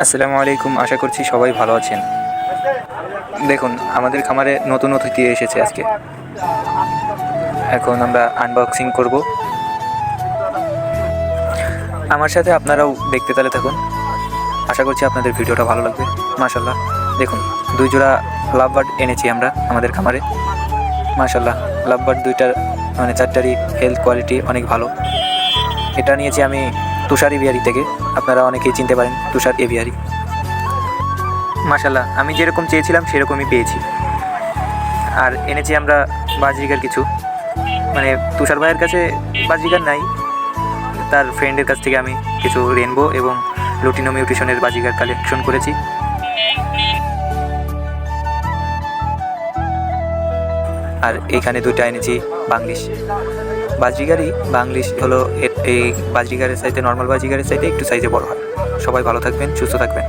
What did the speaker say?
আসসালামু আলাইকুম, আশা করছি সবাই ভালো আছেন। দেখুন, আমাদের খামারে নতুন অতিথি এসেছে আজকে। এখন আমরা আনবক্সিং করব। আমার সাথে আপনারাও দেখতে তাহলে থাকুন। আশা করছি আপনাদের ভিডিওটা ভালো লাগবে। মাশাল্লাহ, দেখুন 2 জোড়া লাভ বার্ড এনেছি আমরা আমাদের খামারে। মাশাল্লাহ, লাভ বার্ড 2টার 4টারই হেলথ কোয়ালিটি অনেক ভালো। এটা নিয়েছি আমি তুষার এভিয়ারি থেকে। আপনারা অনেকেই চিনতে পারেন তুষার এভিয়ারি। মাশাল্লাহ, আমি যেরকম চেয়েছিলাম সেরকমই পেয়েছি। আর এনেছি আমরা বাজরিকার কিছু, তুষার ভাইয়ের কাছে বাজরিকার নাই, তার ফ্রেন্ডের কাছ থেকে আমি কিছু রেনবো এবং লুটিনো মিউটেশনের বাজিকার কালেকশন করেছি। আর এইখানে 2টা এনেছি বাংলিশ। বাংলিশ হলো এই বাজরিকারের চাইতে, নর্মাল বাজরিকারের চাইতে একটু সাইজে বড় হয়। সবাই ভালো থাকবেন, সুস্থ থাকবেন।